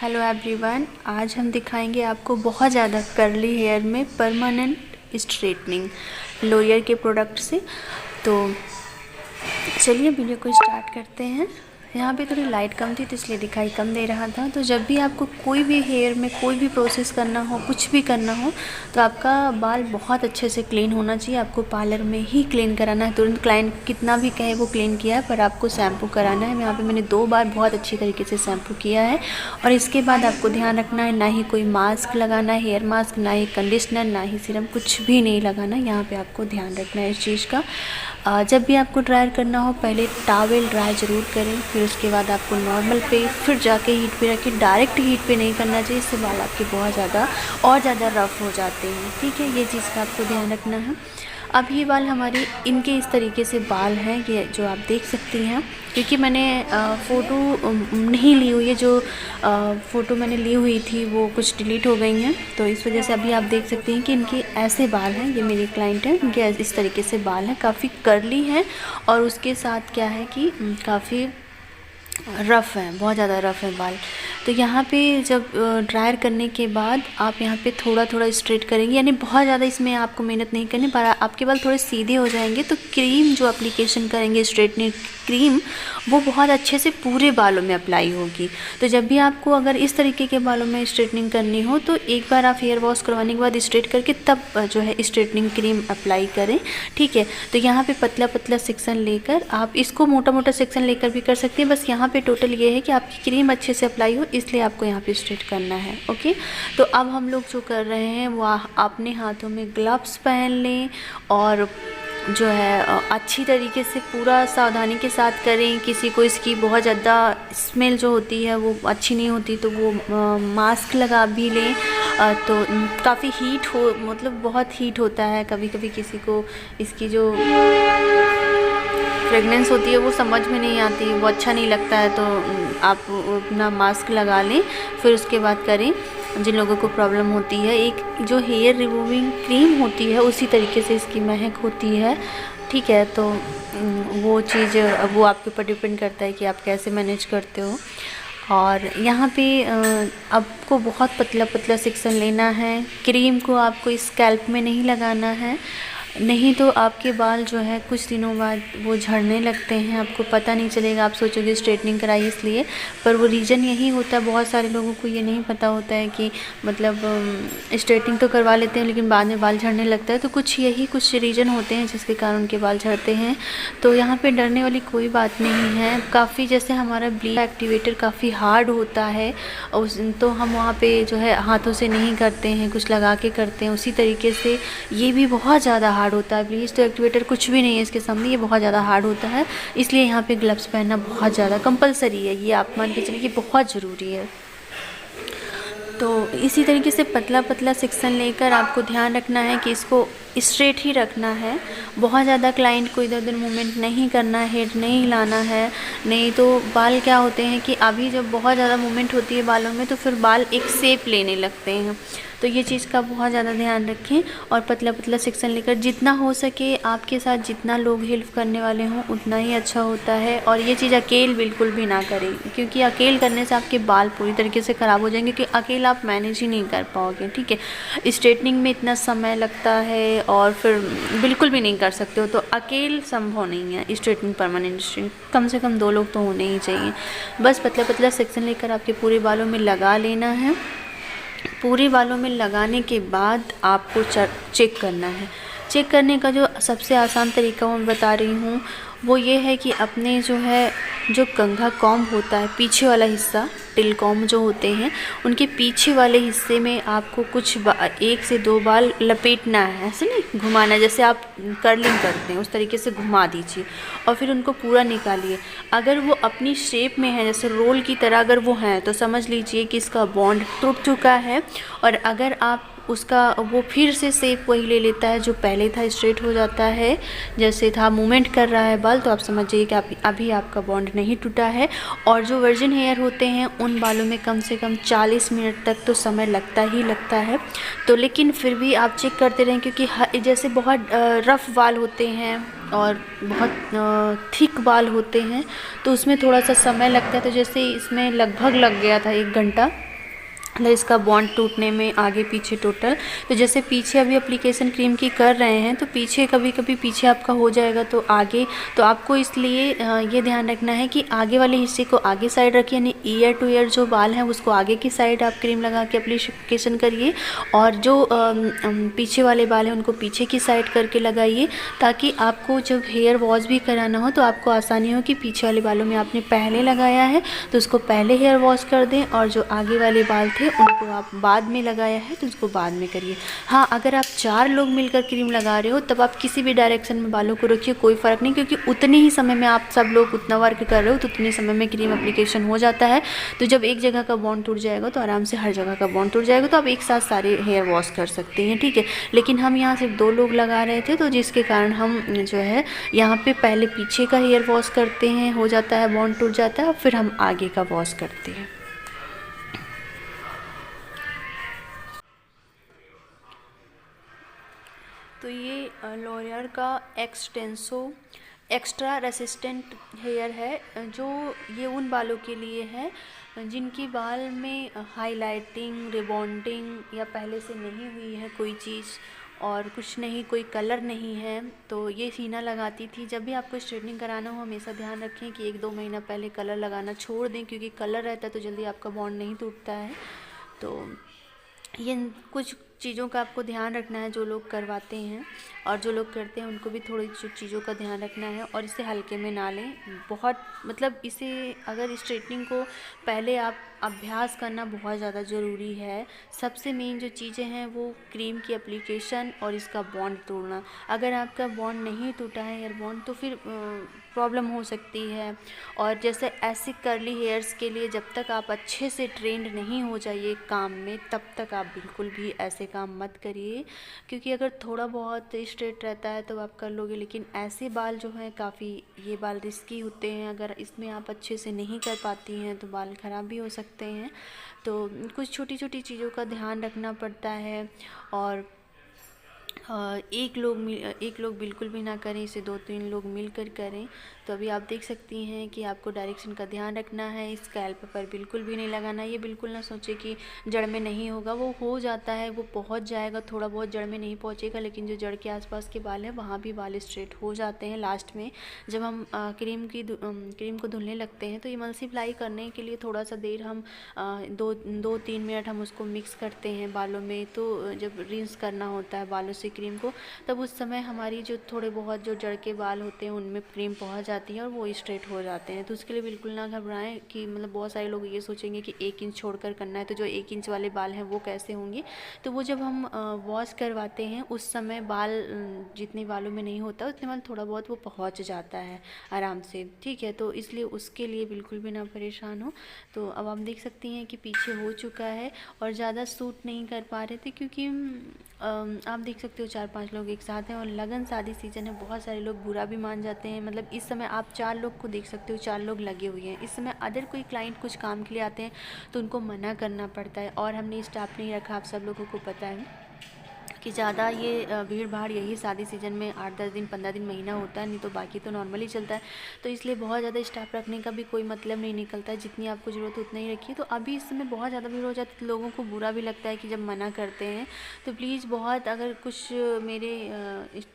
Hello everyone, आज हम दिखाएंगे आपको बहुत ज़्यादा कर्ली हेयर में परमानेंट स्ट्रेटनिंग लोरियर के प्रोडक्ट से। तो चलिए वीडियो को स्टार्ट करते हैं। यहाँ पे थोड़ी लाइट कम थी तो इसलिए दिखाई कम दे रहा था। तो जब भी आपको कोई भी हेयर में कोई भी प्रोसेस करना हो, कुछ भी करना हो, तो आपका बाल बहुत अच्छे से क्लीन होना चाहिए। आपको पार्लर में ही क्लीन कराना है। तुरंत क्लाइंट कितना भी कहे वो क्लीन किया है, पर आपको शैम्पू कराना है। यहाँ पे मैंने 2 बार बहुत अच्छी तरीके से शैम्पू किया है। और इसके बाद आपको ध्यान रखना है, ना ही कोई मास्क लगाना है, हेयर मास्क, ना ही कंडीशनर, ना ही सीरम, कुछ भी नहीं लगाना। यहाँ पे आपको ध्यान रखना है इस चीज़ का। जब भी आपको ड्रायर करना हो पहले टॉवेल ड्राई ज़रूर करें, फिर उसके बाद आपको नॉर्मल पे, फिर जाके हीट पे रखें। डायरेक्ट हीट पे नहीं करना चाहिए, इससे बाल आपके बहुत ज़्यादा रफ़ हो जाते हैं। ठीक है, ये चीज़ का आपको ध्यान रखना है। अब ये बाल हमारे इनके इस तरीके से बाल हैं, ये जो आप देख सकती हैं। क्योंकि मैंने फ़ोटो नहीं ली हुई है, जो फ़ोटो मैंने ली हुई थी वो कुछ डिलीट हो गई हैं, तो इस वजह से अभी आप देख सकती हैं कि इनके ऐसे बाल हैं। ये मेरी क्लाइंट है, इनके इस तरीके से बाल हैं, काफ़ी कर्ली हैं। और उसके साथ क्या है कि काफ़ी रफ़ हैं, बहुत ज़्यादा रफ़ है बाल। तो यहाँ पे जब ड्रायर करने के बाद आप यहाँ पे थोड़ा थोड़ा स्ट्रेट करेंगे, यानी बहुत ज़्यादा इसमें आपको मेहनत नहीं करनी, पर आपके बाल थोड़े सीधे हो जाएंगे। तो क्रीम जो एप्लीकेशन करेंगे, स्ट्रेटनिंग क्रीम, वो बहुत अच्छे से पूरे बालों में अप्लाई होगी। तो जब भी आपको अगर इस तरीके के बालों में स्ट्रेटनिंग करनी हो तो एक बार आप हेयर वॉश करवाने के बाद स्ट्रेट करके तब जो है स्ट्रेटनिंग क्रीम अप्लाई करें। ठीक है, तो यहाँ पे पतला पतला सेक्शन लेकर, आप इसको मोटा मोटा सेक्शन लेकर भी कर सकते हैं। बस यहाँ पे टोटल ये है कि आपकी क्रीम अच्छे से अप्लाई हो, इसलिए आपको यहाँ पे स्ट्रेट करना है। ओके, तो अब हम लोग जो कर रहे हैं वो अपने हाथों में ग्लव्स पहन लें और जो है अच्छी तरीके से पूरा सावधानी के साथ करें। किसी को इसकी बहुत ज़्यादा स्मेल जो होती है वो अच्छी नहीं होती, तो वो मास्क लगा भी लें। तो काफ़ी हीट हो, मतलब बहुत हीट होता है। कभी कभी किसी को इसकी जो फ्रेगनेंस होती है वो समझ में नहीं आती, वो अच्छा नहीं लगता है, तो आप अपना मास्क लगा लें, फिर उसके बाद करें। जिन लोगों को प्रॉब्लम होती है, एक जो हेयर रिमूविंग क्रीम होती है उसी तरीके से इसकी महक होती है। ठीक है, तो वो चीज़ वो आपके ऊपर डिपेंड करता है कि आप कैसे मैनेज करते हो। और यहाँ पे आपको बहुत पतला पतला सेक्शन लेना है। क्रीम को आपको स्कैल्प में नहीं लगाना है, नहीं तो आपके बाल जो है कुछ दिनों बाद वो झड़ने लगते हैं, आपको पता नहीं चलेगा। आप सोचोगे स्ट्रेटनिंग कराई इसलिए, पर वो रीज़न यही होता है। बहुत सारे लोगों को ये नहीं पता होता है कि मतलब स्ट्रेटनिंग तो करवा लेते हैं लेकिन बाद में बाल झड़ने लगता है। तो कुछ रीज़न होते हैं जिसके कारण उनके बाल झड़ते हैं। तो यहाँ पे डरने वाली कोई बात नहीं है। काफ़ी जैसे हमारा ब्लीच एक्टिवेटर काफ़ी हार्ड होता है, तो हम वहाँ पे जो है हाथों से नहीं करते हैं, कुछ लगा के करते हैं। उसी तरीके से ये भी बहुत ज़्यादा हार्ड होता है। ब्लीच तो एक्टिवेटर कुछ भी नहीं है इसके सामने, ये बहुत ज़्यादा हार्ड होता है। इसलिए यहाँ पे ग्लव्स पहनना बहुत ज़्यादा कंपलसरी है, ये आप मान के चलिए कि बहुत ज़रूरी है। तो इसी तरीके से पतला पतला सेक्शन लेकर आपको ध्यान रखना है कि इसको स्ट्रेट ही रखना है। बहुत ज़्यादा क्लाइंट को इधर उधर मूवमेंट नहीं करना है, हेड नहीं हिलाना है, नहीं तो बाल क्या होते हैं कि अभी जब बहुत ज़्यादा मूवमेंट होती है बालों में तो फिर बाल एक शेप लेने लगते हैं। तो ये चीज़ का बहुत ज़्यादा ध्यान रखें। और पतला पतला सेक्शन लेकर जितना हो सके आपके साथ जितना लोग हेल्प करने वाले हों उतना ही अच्छा होता है। और ये चीज़ अकेले बिल्कुल भी ना करें, क्योंकि अकेले करने से आपके बाल पूरी तरीके से ख़राब हो जाएंगे, क्योंकि अकेले आप मैनेज ही नहीं कर पाओगे। ठीक है, स्ट्रेटनिंग में इतना समय लगता है और फिर बिल्कुल भी नहीं कर सकते हो, तो अकेले संभव नहीं है स्ट्रेटनिंग, परमानेंट स्ट्रेटनिंग। कम से कम 2 लोग तो होने ही चाहिए। बस पतला पतला सेक्शन लेकर आपके पूरे बालों में लगा लेना है। पूरे बालों में लगाने के बाद आपको चेक करना है। चेक करने का जो सबसे आसान तरीका मैं बता रही हूँ वो ये है कि अपने जो कंघा कॉम्ब होता है, पीछे वाला हिस्सा, टिल कॉम्ब जो होते हैं, उनके पीछे वाले हिस्से में आपको कुछ 1 से 2 बाल लपेटना है। ऐसे नहीं घुमाना, जैसे आप कर्लिंग करते हैं उस तरीके से घुमा दीजिए और फिर उनको पूरा निकालिए। अगर वो अपनी शेप में है, जैसे रोल की तरह अगर वो हैं, तो समझ लीजिए कि इसका बॉन्ड टूट चुका है। और अगर आप उसका वो फिर से शेप वही ले लेता है जो पहले था, स्ट्रेट हो जाता है जैसे था, मूवमेंट कर रहा है बाल, तो आप समझ जाइए कि अभी आपका बॉन्ड नहीं टूटा है। और जो वर्जिन हेयर होते हैं उन बालों में कम से कम 40 मिनट तक तो समय लगता ही लगता है। तो लेकिन फिर भी आप चेक करते रहें, क्योंकि जैसे बहुत रफ़ बाल होते हैं और बहुत थिक बाल होते हैं तो उसमें थोड़ा सा समय लगता है। तो जैसे इसमें लगभग लग गया था 1 घंटा मतलब इसका बॉन्ड टूटने में आगे पीछे टोटल। तो जैसे पीछे अभी एप्लीकेशन क्रीम की कर रहे हैं तो पीछे कभी कभी पीछे आपका हो जाएगा तो आगे, तो आपको इसलिए ये ध्यान रखना है कि आगे वाले हिस्से को आगे साइड रखिए, यानी ईयर टू ईयर जो बाल हैं उसको आगे की साइड आप क्रीम लगा के एप्लीकेशन करिए, और जो पीछे वाले बाल हैं उनको पीछे की साइड करके लगाइए, ताकि आपको जब हेयर वॉश भी कराना हो तो आपको आसानी हो कि पीछे वाले बालों में आपने पहले लगाया है तो उसको पहले हेयर वॉश कर दें, और जो आगे वाले बाल थे उनको आप बाद में लगाया है तो उसको बाद में करिए। हाँ, अगर आप 4 लोग मिलकर क्रीम लगा रहे हो तब आप किसी भी डायरेक्शन में बालों को रखिए, कोई फ़र्क नहीं, क्योंकि उतने ही समय में आप सब लोग उतना वर्क कर रहे हो तो उतने समय में क्रीम एप्लीकेशन हो जाता है। तो जब एक जगह का बॉन्ड टूट जाएगा तो आराम से हर जगह का बॉन्ड टूट जाएगा, तो आप एक साथ सारे हेयर वॉश कर सकते हैं, ठीक है। लेकिन हम यहाँ सिर्फ 2 लोग लगा रहे थे तो जिसके कारण हम जो है यहाँ पे पहले पीछे का हेयर वॉश करते हैं, हो जाता है बॉन्ड टूट जाता है, फिर हम आगे का वॉश करते हैं। तो ये लॉरियल का एक्सटेंसो एक्स्ट्रा रेसिस्टेंट हेयर है, जो ये उन बालों के लिए है जिनकी बाल में हाइलाइटिंग, रिबॉन्डिंग या पहले से नहीं हुई है कोई चीज़, और कुछ नहीं, कोई कलर नहीं है, तो ये हीना लगाती थी। जब भी आपको स्ट्रेटनिंग कराना हो हमेशा ध्यान रखें कि 1-2 महीना पहले कलर लगाना छोड़ दें, क्योंकि कलर रहता है तो जल्दी आपका बॉन्ड नहीं टूटता है। तो ये कुछ चीज़ों का आपको ध्यान रखना है जो लोग करवाते हैं, और जो लोग करते हैं उनको भी थोड़ी चीज़ों का ध्यान रखना है, और इसे हल्के में ना लें। बहुत मतलब इसे अगर स्ट्रेटनिंग को पहले आप अभ्यास करना बहुत ज़्यादा ज़रूरी है। सबसे मेन जो चीज़ें हैं वो क्रीम की एप्लीकेशन और इसका बॉन्ड तोड़ना। अगर आपका बॉन्ड नहीं टूटा है हेयर बॉन्ड तो फिर प्रॉब्लम हो सकती है। और जैसे ऐसे कर्ली हेयर्स के लिए जब तक आप अच्छे से ट्रेंड नहीं हो जाइए काम में तब तक आप बिल्कुल भी ऐसे काम मत करिए, क्योंकि अगर थोड़ा बहुत स्ट्रेट रहता है तो आप कर लोगे, लेकिन ऐसे बाल जो हैं काफ़ी ये बाल रिस्की होते हैं। अगर इसमें आप अच्छे से नहीं कर पाती हैं तो बाल ख़राब भी हो सकते हैं। तो कुछ छोटी छोटी चीज़ों का ध्यान रखना पड़ता है, और एक लोग बिल्कुल भी ना करें, इसे 2-3 लोग मिलकर करें। तो अभी आप देख सकती हैं कि आपको डायरेक्शन का ध्यान रखना है, स्कैल्प पर बिल्कुल भी नहीं लगाना। ये बिल्कुल ना सोचे कि जड़ में नहीं होगा, वो हो जाता है, वो पहुंच जाएगा, थोड़ा बहुत जड़ में नहीं पहुंचेगा, लेकिन जो जड़ के आसपास के बाल हैं वहाँ भी बाल स्ट्रेट हो जाते हैं। लास्ट में जब हम क्रीम को धुलने लगते हैं तो इमल्सिफाई करने के लिए थोड़ा सा देर हम 2-3 मिनट हम उसको मिक्स करते हैं बालों में। तो जब रिंस करना होता है बालों से क्रीम को, तब उस समय हमारी जो थोड़े बहुत जो जड़ के बाल होते हैं उनमें क्रीम पहुंच जाती है और वो स्ट्रेट हो जाते हैं। तो उसके लिए बिल्कुल ना घबराएं कि मतलब बहुत सारे लोग ये सोचेंगे कि 1 इंच छोड़कर करना है, तो जो 1 इंच वाले बाल हैं वो कैसे होंगे। तो वो जब हम वॉश करवाते हैं उस समय बाल जितने बालों में नहीं होता उतने बाल थोड़ा बहुत वो पहुँच जाता है आराम से, ठीक है। तो इसलिए उसके लिए बिल्कुल भी ना परेशान हो। तो अब आप देख सकती हैं कि पीछे हो चुका है, और ज़्यादा सूट नहीं कर पा रहे थे क्योंकि आप देख सकते हो 4-5 लोग एक साथ हैं और लगन शादी सीजन है। बहुत सारे लोग बुरा भी मान जाते हैं। मतलब इस समय आप 4 लोग को देख सकते हो, 4 लोग लगे हुए हैं। इस समय अदर कोई क्लाइंट कुछ काम के लिए आते हैं तो उनको मना करना पड़ता है, और हमने स्टाफ नहीं रखा, आप सब लोगों को पता है कि ज़्यादा ये भीड़ भाड़ यही शादी सीज़न में 8-10 दिन 15 दिन महीना होता है, नहीं तो बाकी तो नॉर्मली चलता है। तो इसलिए बहुत ज़्यादा स्टाफ रखने का भी कोई मतलब नहीं निकलता है, जितनी आपको ज़रूरत है उतना ही रखिए। तो अभी इस समय बहुत ज़्यादा भीड़ हो जाती है तो लोगों को बुरा भी लगता है कि जब मना करते हैं। तो प्लीज़ बहुत, अगर कुछ मेरे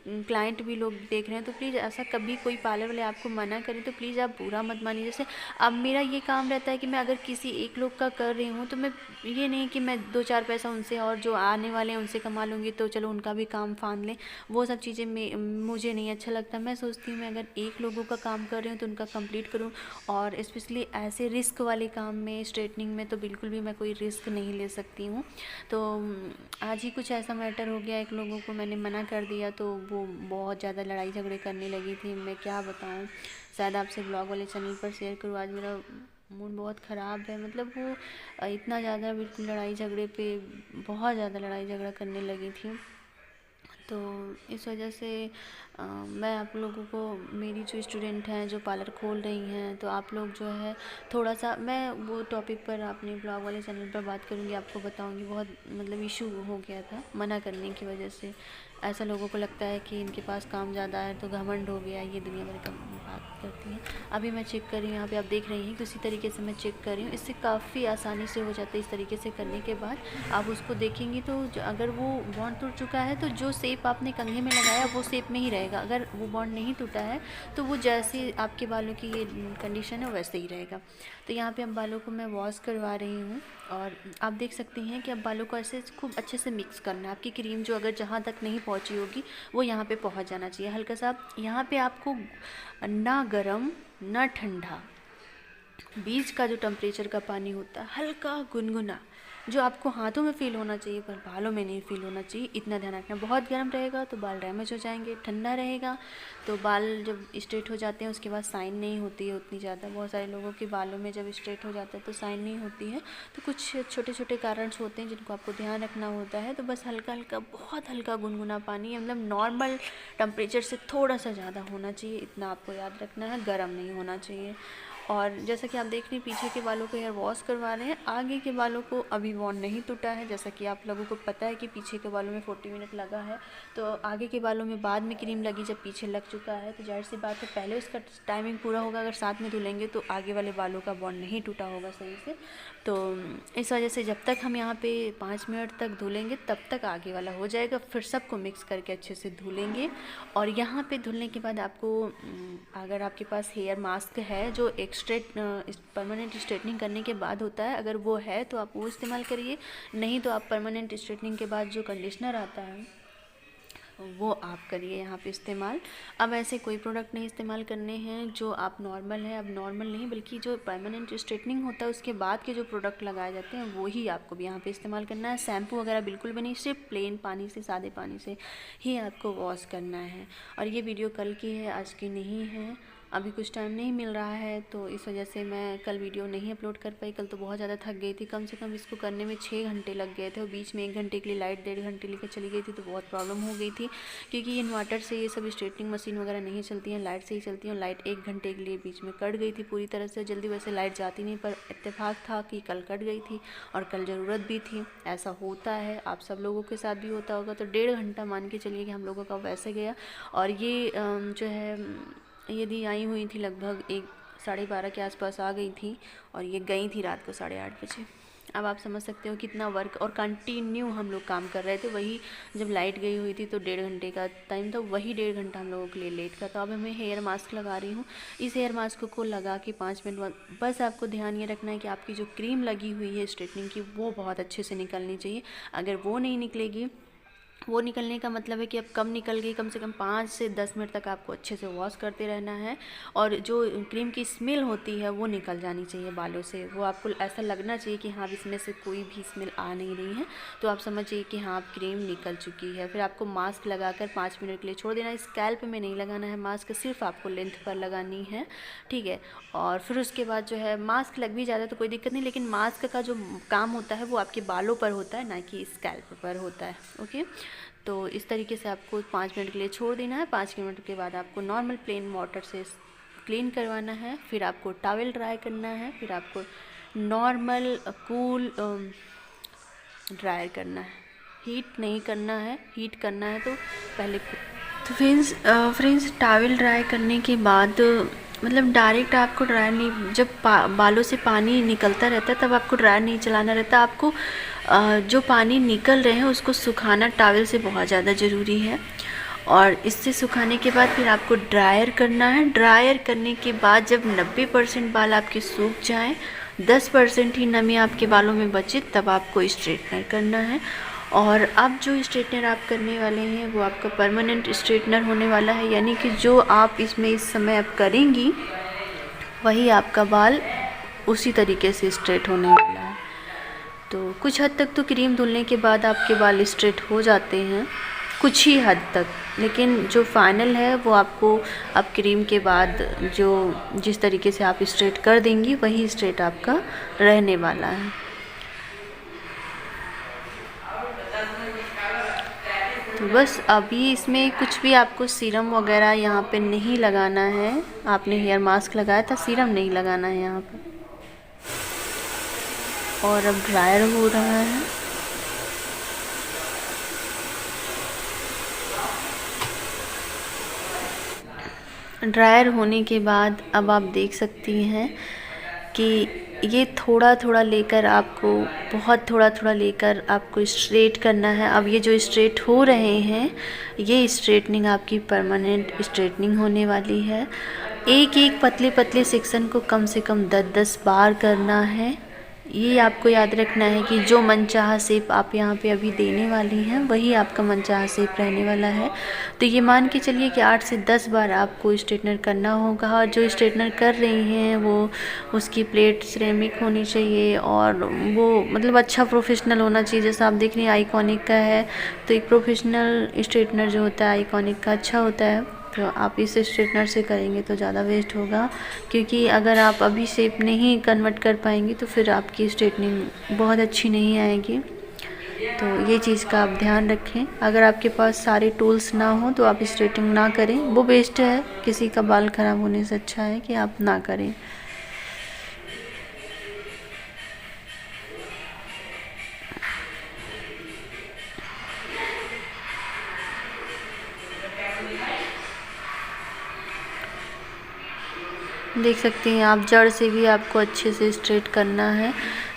क्लाइंट भी लोग देख रहे हैं तो प्लीज़ ऐसा कभी कोई पार्लर वाले आपको मना करें तो प्लीज़ आप बुरा मत मानिए। जैसे अब मेरा ये काम रहता है कि मैं अगर किसी एक लोग का कर रही हूँ तो मैं ये नहीं कि मैं 2-4 पैसा उनसे और जो आने वाले हैं उनसे कमा लूँगी तो चलो उनका भी काम फांद लें, वो सब चीज़ें मुझे नहीं अच्छा लगता। मैं सोचती हूँ मैं अगर एक लोगों का काम कर रही हूँ तो उनका कंप्लीट करूँ, और स्पेशली ऐसे रिस्क वाले काम में, स्ट्रेटनिंग में तो बिल्कुल भी मैं कोई रिस्क नहीं ले सकती हूँ। तो आज ही कुछ ऐसा मैटर हो गया, एक लोगों को मैंने मना कर दिया तो वो बहुत ज़्यादा लड़ाई झगड़े करने लगी थी। मैं क्या बताऊँ, शायद आपसे ब्लॉग वाले चैनल पर शेयर करूँ। आज मेरा मूड बहुत ख़राब है। मतलब वो इतना ज़्यादा बिल्कुल लड़ाई झगड़े पे बहुत ज़्यादा लड़ाई झगड़ा करने लगी थी। तो इस वजह से मैं आप लोगों को, मेरी जो स्टूडेंट हैं जो पार्लर खोल रही हैं, तो आप लोग जो है थोड़ा सा, मैं वो टॉपिक पर अपने ब्लॉग वाले चैनल पर बात करूँगी, आपको बताऊँगी। बहुत मतलब इशू हो गया था मना करने की वजह से। ऐसा लोगों को लगता है कि इनके पास काम ज़्यादा है तो घमंड हो गया, ये दुनिया भर का बात करती हैं। अभी मैं चेक कर रही हूँ, यहाँ पे आप देख रही हैं कि उसी तरीके से मैं चेक कर रही हूँ। इससे काफ़ी आसानी से हो जाता है। इस तरीके से करने के बाद आप उसको देखेंगी तो अगर वो बॉन्ड टूट चुका है तो जो शेप आपने कंघे में लगाया वो शेप में ही रहेगा। अगर वो बॉन्ड नहीं टूटा है तो वो जैसे आपके बालों की ये कंडीशन है वैसे ही रहेगा। तो यहाँ पे अब बालों को मैं वॉश करवा रही हूँ और आप देख सकती हैं कि अब बालों को ऐसे खूब अच्छे से मिक्स करना है। आपकी क्रीम जो अगर जहाँ तक नहीं पहुँची होगी वो यहाँ पे पहुँच जाना चाहिए। हल्का सा यहाँ पे आपको ना गर्म ना ठंडा, बीच का जो टेम्परेचर का पानी होता है, हल्का गुनगुना, जो आपको हाथों में फ़ील होना चाहिए पर बालों में नहीं फ़ील होना चाहिए, इतना ध्यान रखना। बहुत गर्म रहेगा तो बाल डैमेज हो जाएंगे, ठंडा रहेगा तो बाल जब स्ट्रेट हो जाते हैं उसके बाद शाइन नहीं होती है उतनी ज़्यादा। बहुत सारे लोगों के बालों में जब स्ट्रेट हो जाता है तो शाइन नहीं होती है। तो कुछ छोटे छोटे कारण होते हैं जिनको आपको ध्यान रखना होता है। तो बस हल्का हल्का, बहुत हल्का गुनगुना पानी, मतलब नॉर्मल टेम्परेचर से थोड़ा सा ज़्यादा होना चाहिए, इतना आपको याद रखना है, गर्म नहीं होना चाहिए। और जैसा कि आप देख रहे हैं पीछे के बालों को हेयर वॉश करवा रहे हैं, आगे के बालों को अभी बॉन्ड नहीं टूटा है। जैसा कि आप लोगों को पता है कि पीछे के बालों में 40 मिनट लगा है, तो आगे के बालों में बाद में क्रीम लगी, जब पीछे लग चुका है तो जाहिर सी बात है पहले उसका टाइमिंग पूरा होगा। अगर साथ में धुलेंगे तो आगे वाले बालों का बॉन्ड नहीं टूटा होगा सही से। तो इस वजह से जब तक हम यहाँ पे 5 मिनट तक धुलेंगे तब तक आगे वाला हो जाएगा। फिर सबको मिक्स करके अच्छे से धुलेंगे। और यहाँ पे धुलने के बाद आपको अगर आपके पास हेयर मास्क है जो परमानेंट स्ट्रेटनिंग करने के बाद होता है, अगर वो है तो आप वो इस्तेमाल करिए, नहीं तो आप परमानेंट स्ट्रेटनिंग के बाद जो कंडीशनर आता है वो आप करिए यहाँ पे इस्तेमाल। अब ऐसे कोई प्रोडक्ट नहीं इस्तेमाल करने हैं जो आप नॉर्मल है, अब नॉर्मल नहीं बल्कि जो परमानेंट स्ट्रेटनिंग होता है उसके बाद के जो प्रोडक्ट लगाए जाते हैं वो ही आपको भी यहाँ पे इस्तेमाल करना है। शैम्पू वगैरह बिल्कुल भी नहीं, सिर्फ प्लेन पानी से, सादे पानी से ही आपको वॉश करना है। और ये वीडियो कल की है, आज की नहीं है। अभी कुछ टाइम नहीं मिल रहा है तो इस वजह से मैं कल वीडियो नहीं अपलोड कर पाई। कल तो बहुत ज़्यादा थक गई थी, कम से कम इसको करने में 6 घंटे लग गए थे और बीच में 1 घंटे के लिए लाइट 1.5 घंटे लेकर चली गई थी तो बहुत प्रॉब्लम हो गई थी। क्योंकि ये इन्वर्टर से ये सब स्ट्रेटनिंग मशीन वगैरह नहीं चलती हैं, लाइट से ही चलती हैं। लाइट 1 घंटे के लिए बीच में कट गई थी पूरी तरह से। जल्दी वैसे लाइट जाती नहीं, पर इत्तेफाक था कि कल कट गई थी और कल ज़रूरत भी थी। ऐसा होता है, आप सब लोगों के साथ भी होता होगा। तो 1.5 घंटा मान के चलिए कि हम लोगों का वैसे गया। और ये जो है यदि आई हुई थी लगभग 1-12:30 के आसपास आ गई थी और ये गई थी रात को 8:30 बजे। अब आप समझ सकते हो कितना वर्क, और कंटिन्यू हम लोग काम कर रहे थे। वही जब लाइट गई हुई थी तो 1.5 घंटे का टाइम था, वही 1.5 घंटा हम लोगों के लिए लेट का। तो अब मैं हेयर मास्क लगा रही हूँ। इस हेयर मास्क को लगा के 5 मिनट बाद बस आपको ध्यान ये रखना है कि आपकी जो क्रीम लगी हुई है स्ट्रेटनिंग की वो बहुत अच्छे से निकलनी चाहिए। अगर वो नहीं निकलेगी, वो निकलने का मतलब है कि अब कम निकल गई, कम से कम 5 से 10 मिनट तक आपको अच्छे से वॉश करते रहना है। और जो क्रीम की स्मेल होती है वो निकल जानी चाहिए बालों से। वो आपको ऐसा लगना चाहिए कि हाँ इसमें से कोई भी स्मेल आ नहीं रही है, तो आप समझिए कि हाँ क्रीम निकल चुकी है। फिर आपको मास्क लगाकर 5 मिनट के लिए छोड़ देना है। स्कैल्प में नहीं लगाना है मास्क, सिर्फ आपको लेंथ पर लगानी है, ठीक है। और फिर उसके बाद जो है मास्क लग भी जाता है तो कोई दिक्कत नहीं, लेकिन मास्क का जो काम होता है वो आपके बालों पर होता है, ना कि स्कैल्प पर होता है। ओके, तो इस तरीके से आपको 5 मिनट के लिए छोड़ देना है। 5 मिनट के बाद आपको नॉर्मल प्लेन वाटर से क्लीन करवाना है। फिर आपको टॉवल ड्राई करना है। फिर आपको नॉर्मल कूल ड्रायर करना है, हीट नहीं करना है। हीट करना है तो पहले तो फ्रेंड्स टॉवल ड्राई करने के बाद मतलब डायरेक्ट आपको ड्रायर नहीं, जब बालों से पानी निकलता रहता है तब आपको ड्रायर नहीं चलाना रहता। आपको जो पानी निकल रहे हैं उसको सुखाना टॉवल से बहुत ज़्यादा ज़रूरी है। और इससे सुखाने के बाद फिर आपको ड्रायर करना है। ड्रायर करने के बाद जब 90% बाल आपके सूख जाएं, 10% ही नमी आपके बालों में बचे, तब आपको स्ट्रेटनर करना है। और अब जो स्ट्रेटनर आप करने वाले हैं वो आपका परमानेंट स्ट्रेटनर होने वाला है, यानी कि जो आप इसमें इस समय आप करेंगी वही आपका बाल उसी तरीके से स्ट्रेट होने वाला है। तो कुछ हद तक तो क्रीम धुलने के बाद आपके बाल स्ट्रेट हो जाते हैं, कुछ ही हद तक, लेकिन जो फाइनल है वो आपको अब क्रीम के बाद जो जिस तरीके से आप स्ट्रेट कर देंगी वही स्ट्रेट आपका रहने वाला है। तो बस अभी इसमें कुछ भी आपको सीरम वगैरह यहाँ पे नहीं लगाना है। आपने हेयर मास्क लगाया था, सीरम नहीं लगाना है यहाँ पर। और अब ड्रायर हो रहा है। ड्रायर होने के बाद अब आप देख सकती हैं कि ये थोड़ा थोड़ा लेकर आपको, बहुत थोड़ा थोड़ा लेकर आपको स्ट्रेट करना है। अब ये जो स्ट्रेट हो रहे हैं, ये स्ट्रेटनिंग आपकी परमानेंट स्ट्रेटनिंग होने वाली है। एक एक पतले पतले सेक्शन को कम से कम 10-10 बार करना है। ये आपको याद रखना है कि जो मनचाहा शेप आप यहाँ पे अभी देने वाली हैं, वही आपका मनचाहा शेप रहने वाला है। तो ये मान के चलिए कि 8 से 10 बार आपको स्ट्रेटनर करना होगा। और जो स्ट्रेटनर कर रही हैं वो, उसकी प्लेट सिरेमिक होनी चाहिए और वो मतलब अच्छा प्रोफेशनल होना चाहिए। जैसा आप देख रही हैं आइकॉनिक का है, तो एक प्रोफेशनल स्ट्रेटनर जो होता है आइकॉनिक का अच्छा होता है। तो आप इस स्ट्रेटनर से करेंगे तो ज़्यादा वेस्ट होगा, क्योंकि अगर आप अभी शेप नहीं कन्वर्ट कर पाएंगी तो फिर आपकी स्ट्रेटनिंग बहुत अच्छी नहीं आएगी। तो ये चीज़ का आप ध्यान रखें। अगर आपके पास सारे टूल्स ना हो तो आप स्ट्रेटनिंग ना करें, वो बेस्ट है। किसी का बाल ख़राब होने से अच्छा है कि आप ना करें। देख सकती हैं आप, जड़ से भी आपको अच्छे से स्ट्रेट करना है।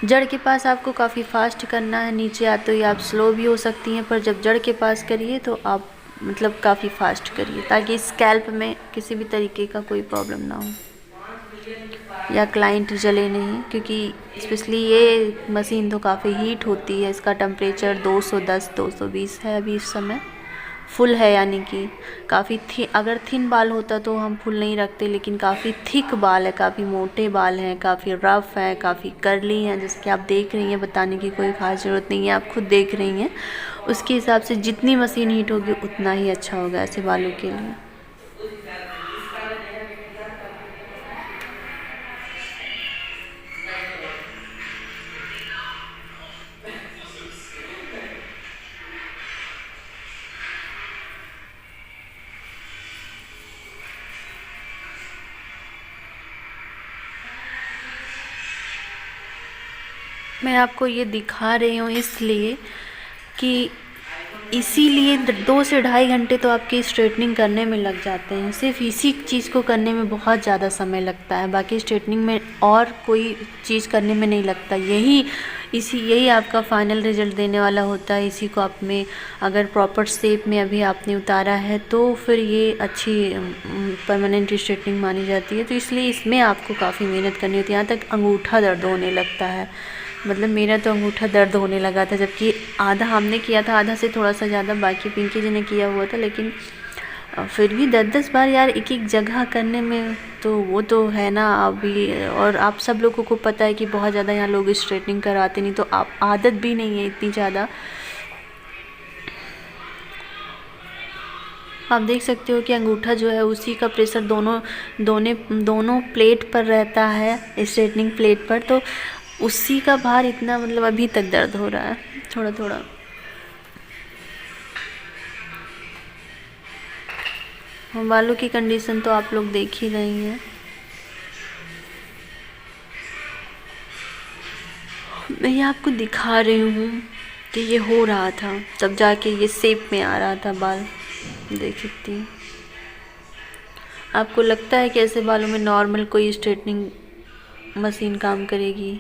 जड़ के पास आपको काफ़ी फास्ट करना है, नीचे आते ही आप स्लो भी हो सकती हैं, पर जब जड़ के पास करिए तो आप मतलब काफ़ी फास्ट करिए, ताकि स्कैल्प में किसी भी तरीके का कोई प्रॉब्लम ना हो या क्लाइंट जले नहीं। क्योंकि स्पेशली ये मशीन तो काफ़ी हीट होती है, इसका टेम्परेचर 210-220 है अभी इस समय। फुल है यानी कि काफ़ी अगर थिन बाल होता तो हम फुल नहीं रखते, लेकिन काफ़ी थिक बाल है, काफ़ी मोटे बाल हैं, काफ़ी रफ़ है, काफ़ी कर्ली हैं, जैसे कि आप देख रही हैं। बताने की कोई ख़ास ज़रूरत नहीं है, आप खुद देख रही हैं। उसके हिसाब से जितनी मशीन हीट होगी उतना ही अच्छा होगा ऐसे बालों के लिए। मैं आपको ये दिखा रही हूँ इसलिए कि इसीलिए 2 से ढाई घंटे तो आपकी स्ट्रेटनिंग करने में लग जाते हैं। सिर्फ इसी चीज़ को करने में बहुत ज़्यादा समय लगता है, बाकी स्ट्रेटनिंग में और कोई चीज़ करने में नहीं लगता। यही आपका फाइनल रिजल्ट देने वाला होता है। इसी को आप में अगर प्रॉपर शेप में अभी आपने उतारा है तो फिर ये अच्छी परमानेंट स्ट्रेटनिंग मानी जाती है। तो इसलिए इसमें आपको काफ़ी मेहनत करनी होती है, यहाँ तक अंगूठा दर्द होने लगता है। मतलब मेरा तो अंगूठा दर्द होने लगा था, जबकि आधा हमने किया था, आधा से थोड़ा सा ज़्यादा बाकी पिंकी जी ने किया हुआ था। लेकिन फिर भी 10-10 बार यार एक एक जगह करने में तो वो तो है ना अभी। और आप सब लोगों को पता है कि बहुत ज़्यादा यहाँ लोग स्ट्रेटनिंग करवाते नहीं, तो आप आदत भी नहीं है इतनी ज़्यादा। आप देख सकते हो कि अंगूठा जो है उसी का प्रेशर दोनों प्लेट पर रहता है, स्ट्रेटनिंग प्लेट पर, तो उसी का भार इतना मतलब अभी तक दर्द हो रहा है थोड़ा थोड़ा। बालों की कंडीशन तो आप लोग देख ही रही हैं। मैं ये आपको दिखा रही हूँ कि ये हो रहा था, तब जाके ये शेप में आ रहा था बाल। देख सकती हैं। आपको लगता है कि ऐसे बालों में नॉर्मल कोई स्ट्रेटनिंग मशीन काम करेगी?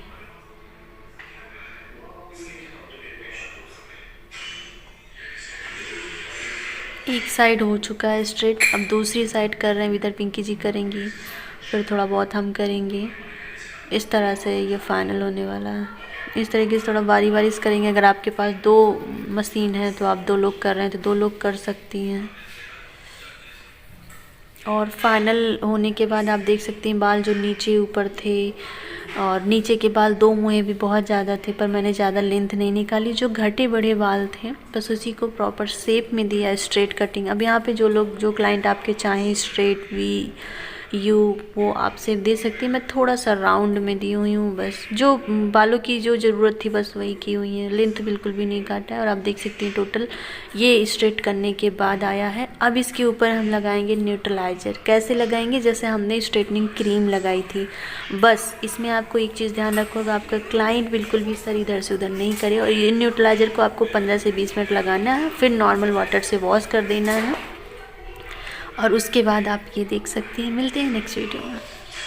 एक साइड हो चुका है स्ट्रेट, अब दूसरी साइड कर रहे हैं, इधर पिंकी जी करेंगी, फिर थोड़ा बहुत हम करेंगे। इस तरह से ये फाइनल होने वाला है। इस तरीके से थोड़ा बारी बारी से करेंगे। अगर आपके पास 2 मशीन है तो आप 2 लोग कर रहे हैं तो 2 लोग कर सकती हैं। और फाइनल होने के बाद आप देख सकती हैं बाल जो नीचे ऊपर थे, और नीचे के बाल 2 मुँहें भी बहुत ज़्यादा थे, पर मैंने ज़्यादा लेंथ नहीं निकाली। जो घटे बड़े बाल थे बस उसी को प्रॉपर शेप में दिया, स्ट्रेट कटिंग। अब यहाँ पे जो क्लाइंट आपके चाहें स्ट्रेट, वी, यू, वो आप शेप दे सकती है। मैं थोड़ा सा राउंड में दी हुई हूँ, बस जो बालों की जो ज़रूरत थी बस वही की हुई है। लेंथ बिल्कुल भी नहीं काटा है। और आप देख सकती हैं टोटल ये स्ट्रेट करने के बाद आया है। अब इसके ऊपर हम लगाएंगे न्यूट्रलाइज़र। कैसे लगाएंगे? जैसे हमने स्ट्रेटनिंग क्रीम लगाई थी। बस इसमें आपको एक चीज़ ध्यान रखोगा, आपका क्लाइंट बिल्कुल भी सर इधर से उधर नहीं करे। और ये न्यूट्रलाइज़र को आपको 15 से 20 मिनट लगाना है, फिर नॉर्मल वाटर से वॉश कर देना है। और उसके बाद आप ये देख सकती हैं। मिलते हैं नेक्स्ट वीडियो में।